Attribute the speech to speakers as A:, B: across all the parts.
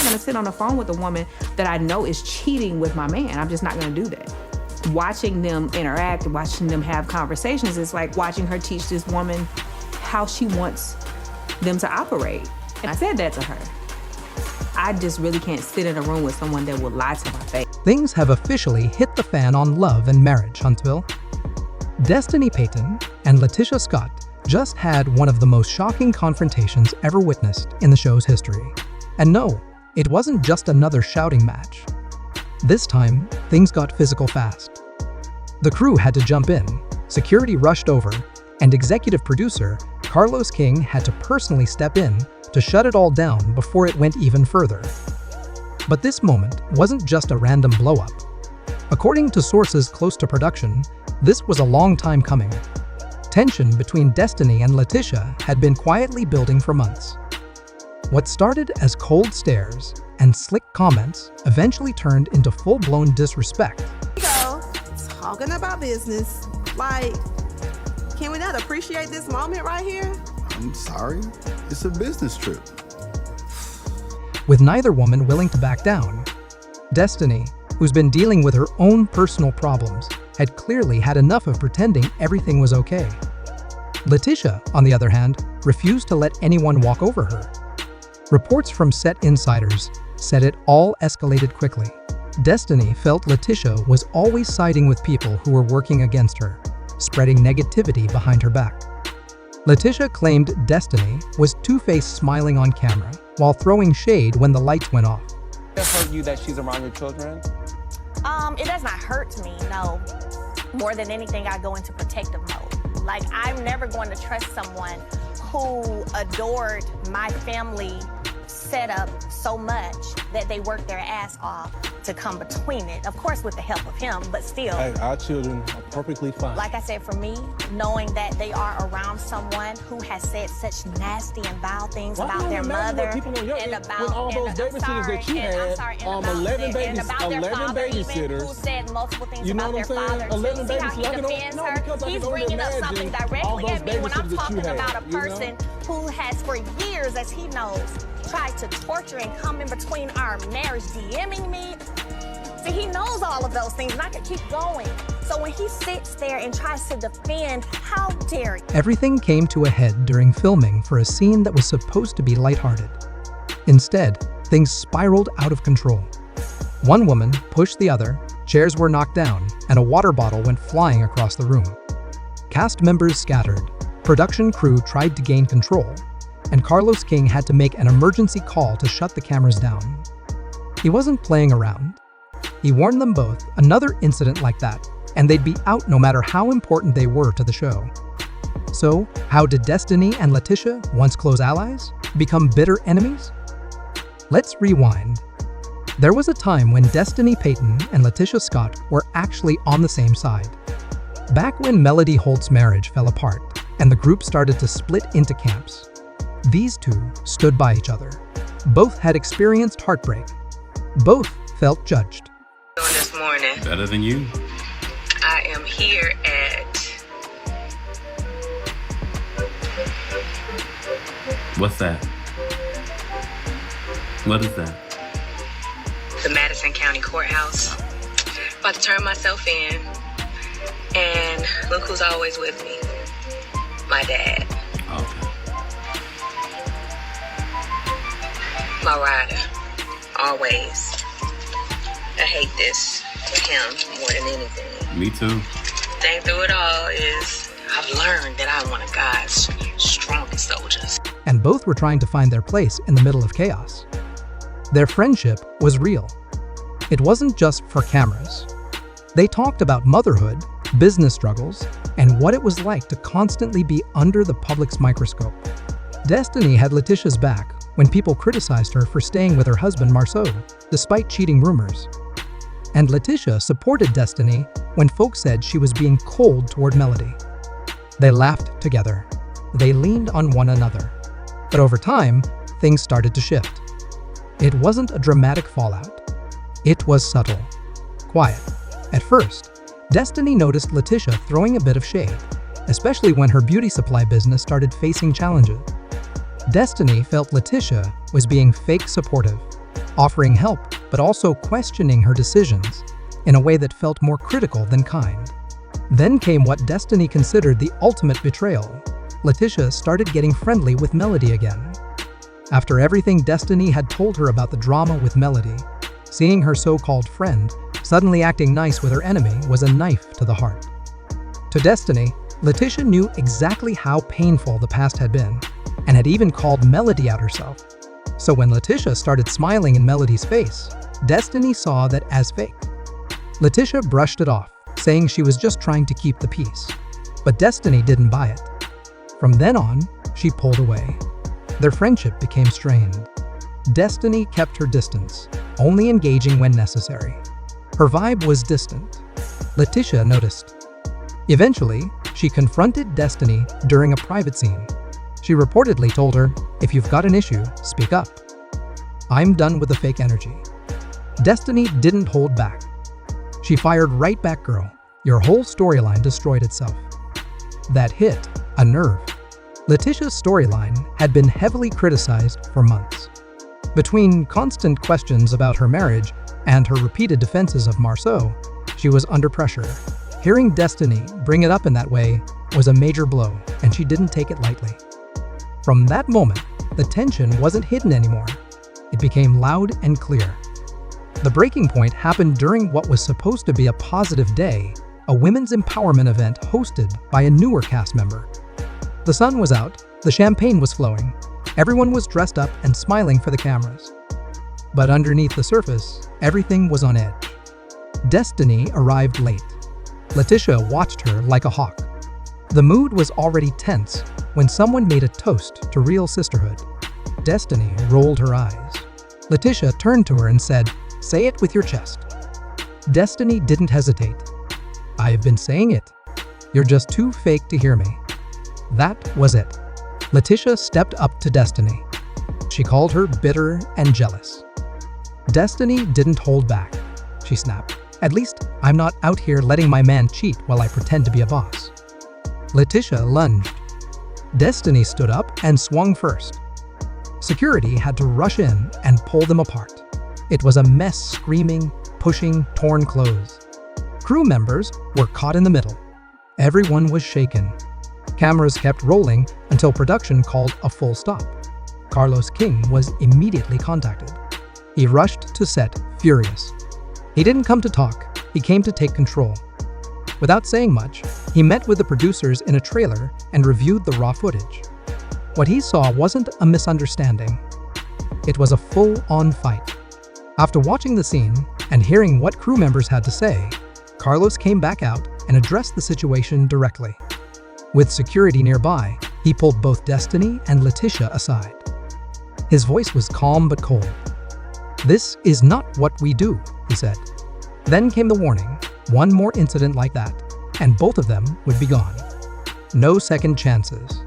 A: gonna sit on the phone with a woman that I know is cheating with my man. I'm just not gonna do that. Watching them interact, watching them have conversations, is like watching her teach this woman how she wants them to operate. And I said that to her. I just really can't sit in a room with someone that will lie to my face.
B: Things have officially hit the fan on love and marriage, Huntsville. Destiny Payton and Latisha Scott just had one of the most shocking confrontations ever witnessed in the show's history. And no, it wasn't just another shouting match. This time, things got physical fast. The crew had to jump in, security rushed over, and executive producer Carlos King had to personally step in to shut it all down before it went even further. But this moment wasn't just a random blow-up. According to sources close to production, this was a long time coming. Tension between Destiny and Latisha had been quietly building for months. What started as cold stares and slick comments eventually turned into full-blown disrespect.
C: Talking about business, like, can we not appreciate this moment right here?
D: I'm sorry, it's a business trip.
B: With neither woman willing to back down, Destiny, who's been dealing with her own personal problems, had clearly had enough of pretending everything was okay. Latisha, on the other hand, refused to let anyone walk over her. Reports from set insiders said it all escalated quickly. Destiny felt Latisha was always siding with people who were working against her, spreading negativity behind her back. Latisha claimed Destiny was two-faced, smiling on camera while throwing shade when the lights went off.
E: Does it hurt you that she's around your children?
F: It does not hurt me, no. More than anything, I go into protective mode. Like, I'm never going to trust someone who adored my family setup so much that they worked their ass off to come between it. Of course, with the help of him, but still.
E: Hey, our children are perfectly fine.
F: Like I said, for me, knowing that they are around someone who has said such nasty and vile things about their mother and about
E: when all those babysitters that you had, 11 babysitters
F: who said multiple things
E: you know
F: about their
E: what I'm
F: father.
E: saying? 11
F: See how he
E: babysitters.
F: defends
E: No,
F: her?
E: because I
F: He's
E: can only
F: bringing up
E: imagine
F: something
E: all
F: directly
E: those
F: at me when I'm
E: babysitters that
F: talking
E: you had,
F: about a
E: you know?
F: person who has for years, as he knows, tried to torture and come in between our marriage, DMing me. See, he knows all of those things, and I could keep going. So when he sits there and tries to defend, how dare you?
B: Everything came to a head during filming for a scene that was supposed to be lighthearted. Instead, things spiraled out of control. One woman pushed the other, chairs were knocked down, and a water bottle went flying across the room. Cast members scattered, production crew tried to gain control, and Carlos King had to make an emergency call to shut the cameras down. He wasn't playing around. He warned them both another incident like that, and they'd be out no matter how important they were to the show. So, how did Destiny and Latisha, once close allies, become bitter enemies? Let's rewind. There was a time when Destiny Payton and Latisha Scott were actually on the same side. Back when Melody Holt's marriage fell apart and the group started to split into camps, these two stood by each other. Both had experienced heartbreak. Both felt judged.
G: This morning,
H: Better than you.
G: I am here at
H: What's that? What is that?
G: the Madison County Courthouse. About to turn myself in, and look who's always with me. My dad.
H: Okay.
G: My rider. Always. I hate this for him more than anything.
H: Me too.
G: Thing through it all is I've learned that I'm one of God's strongest soldiers.
B: And both were trying to find their place in the middle of chaos. Their friendship was real. It wasn't just for cameras. They talked about motherhood, business struggles, and what it was like to constantly be under the public's microscope. Destiny had Latisha's back when people criticized her for staying with her husband Marceau, despite cheating rumors. And Latisha supported Destiny when folks said she was being cold toward Melody. They laughed together. They leaned on one another. But over time, things started to shift. It wasn't a dramatic fallout. It was subtle, quiet. At first, Destiny noticed Latisha throwing a bit of shade, especially when her beauty supply business started facing challenges. Destiny felt Latisha was being fake supportive, offering help but also questioning her decisions in a way that felt more critical than kind. Then came what Destiny considered the ultimate betrayal. Latisha started getting friendly with Melody again. After everything Destiny had told her about the drama with Melody, seeing her so-called friend suddenly acting nice with her enemy was a knife to the heart. To Destiny, Latisha knew exactly how painful the past had been, and had even called Melody out herself. So when Latisha started smiling in Melody's face, Destiny saw that as fake. Latisha brushed it off, saying she was just trying to keep the peace. But Destiny didn't buy it. From then on, she pulled away. Their friendship became strained. Destiny kept her distance, only engaging when necessary. Her vibe was distant. Latisha noticed. Eventually, she confronted Destiny during a private scene. She reportedly told her, "If you've got an issue, speak up. I'm done with the fake energy." Destiny didn't hold back. She fired right back, "Girl, your whole storyline destroyed itself." That hit a nerve. Latisha's storyline had been heavily criticized for months. Between constant questions about her marriage and her repeated defenses of Marceau, she was under pressure. Hearing Destiny bring it up in that way was a major blow, and she didn't take it lightly. From that moment, the tension wasn't hidden anymore. It became loud and clear. The breaking point happened during what was supposed to be a positive day, a women's empowerment event hosted by a newer cast member. The sun was out, the champagne was flowing, everyone was dressed up and smiling for the cameras. But underneath the surface, everything was on edge. Destiny arrived late. Latisha watched her like a hawk. The mood was already tense when someone made a toast to real sisterhood. Destiny rolled her eyes. Latisha turned to her and said, "Say it with your chest." Destiny didn't hesitate. "I've been saying it. You're just too fake to hear me." That was it. Latisha stepped up to Destiny. She called her bitter and jealous. Destiny didn't hold back. She snapped, "At least I'm not out here letting my man cheat while I pretend to be a boss." Latisha lunged. Destiny stood up and swung first. Security had to rush in and pull them apart. It was a mess, screaming, pushing, torn clothes. Crew members were caught in the middle. Everyone was shaken. Cameras kept rolling until production called a full stop. Carlos King was immediately contacted. He rushed to set, furious. He didn't come to talk, he came to take control. Without saying much, he met with the producers in a trailer and reviewed the raw footage. What he saw wasn't a misunderstanding. It was a full-on fight. After watching the scene and hearing what crew members had to say, Carlos came back out and addressed the situation directly. With security nearby, he pulled both Destiny and Latisha aside. His voice was calm but cold. "This is not what we do," he said. Then came the warning, one more incident like that, and both of them would be gone. No second chances.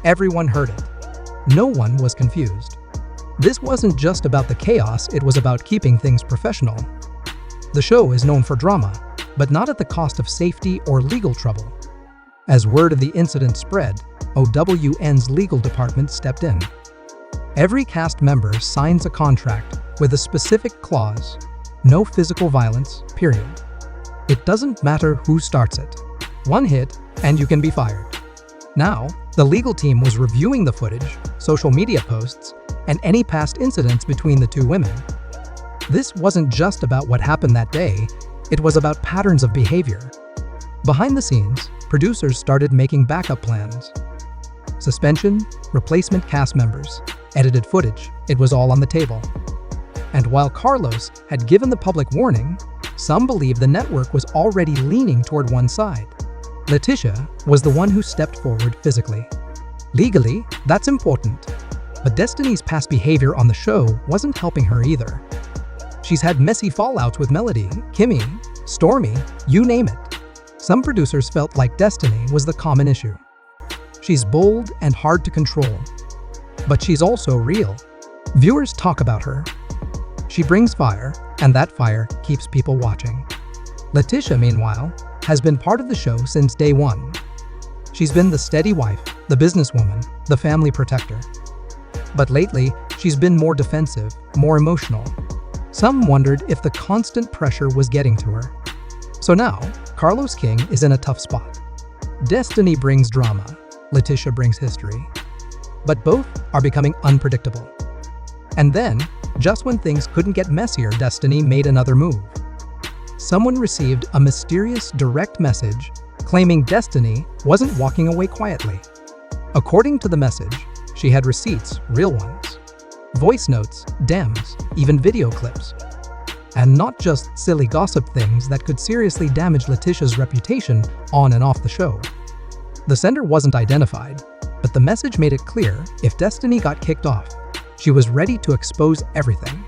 B: Everyone heard it. No one was confused. This wasn't just about the chaos, it was about keeping things professional. The show is known for drama, but not at the cost of safety or legal trouble. As word of the incident spread, OWN's legal department stepped in. Every cast member signs a contract with a specific clause: no physical violence, period. It doesn't matter who starts it. One hit, and you can be fired. Now, the legal team was reviewing the footage, social media posts, and any past incidents between the two women. This wasn't just about what happened that day, it was about patterns of behavior. Behind the scenes, producers started making backup plans. Suspension, replacement cast members, edited footage, it was all on the table. And while Carlos had given the public warning, some believed the network was already leaning toward one side. Latisha was the one who stepped forward physically. Legally, that's important. But Destiny's past behavior on the show wasn't helping her either. She's had messy fallouts with Melody, Kimmy, Stormy, you name it. Some producers felt like Destiny was the common issue. She's bold and hard to control, but she's also real. Viewers talk about her. She brings fire, and that fire keeps people watching. Latisha, meanwhile, has been part of the show since day one. She's been the steady wife, the businesswoman, the family protector. But lately, she's been more defensive, more emotional. Some wondered if the constant pressure was getting to her. So now, Carlos King is in a tough spot. Destiny brings drama, Latisha brings history. But both are becoming unpredictable. And then, just when things couldn't get messier, Destiny made another move. Someone received a mysterious direct message claiming Destiny wasn't walking away quietly. According to the message, she had receipts, real ones, voice notes, DMs, even video clips. And not just silly gossip things that could seriously damage Latisha's reputation on and off the show. The sender wasn't identified, but the message made it clear if Destiny got kicked off, she was ready to expose everything.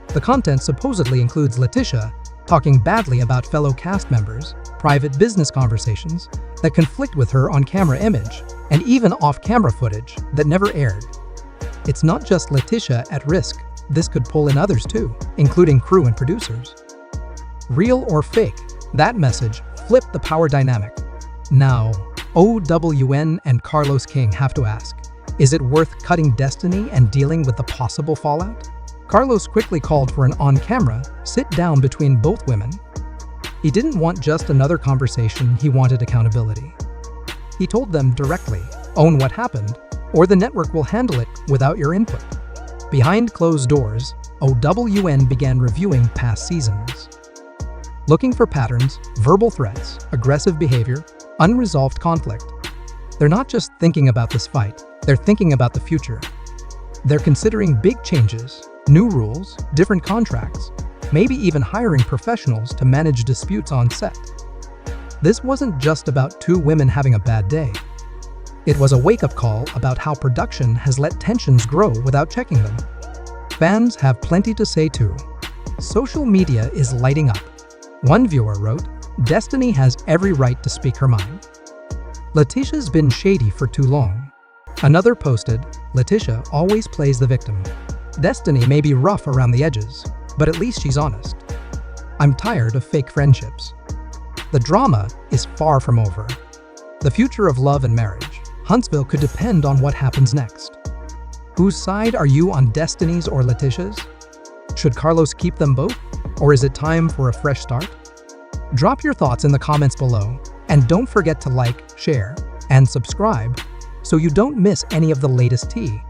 B: The content supposedly includes Latisha talking badly about fellow cast members, private business conversations that conflict with her on-camera image, and even off-camera footage that never aired. It's not just Latisha at risk, this could pull in others too, including crew and producers. Real or fake, that message flipped the power dynamic. Now, OWN and Carlos King have to ask, is it worth cutting Destiny and dealing with the possible fallout? Carlos quickly called for an on-camera sit-down between both women. He didn't want just another conversation, he wanted accountability. He told them directly, own what happened, or the network will handle it without your input. Behind closed doors, OWN began reviewing past seasons. Looking for patterns, verbal threats, aggressive behavior, unresolved conflict. They're not just thinking about this fight, they're thinking about the future. They're considering big changes, new rules, different contracts, maybe even hiring professionals to manage disputes on set. This wasn't just about two women having a bad day. It was a wake-up call about how production has let tensions grow without checking them. Fans have plenty to say too. Social media is lighting up. One viewer wrote, "Destiny has every right to speak her mind. Latisha's been shady for too long." Another posted, "Latisha always plays the victim. Destiny may be rough around the edges, but at least she's honest. I'm tired of fake friendships." The drama is far from over. The future of love and marriage, Huntsville, could depend on what happens next. Whose side are you on, Destiny's or Latisha's? Should Carlos keep them both, or is it time for a fresh start? Drop your thoughts in the comments below, and don't forget to like, share, and subscribe so you don't miss any of the latest tea.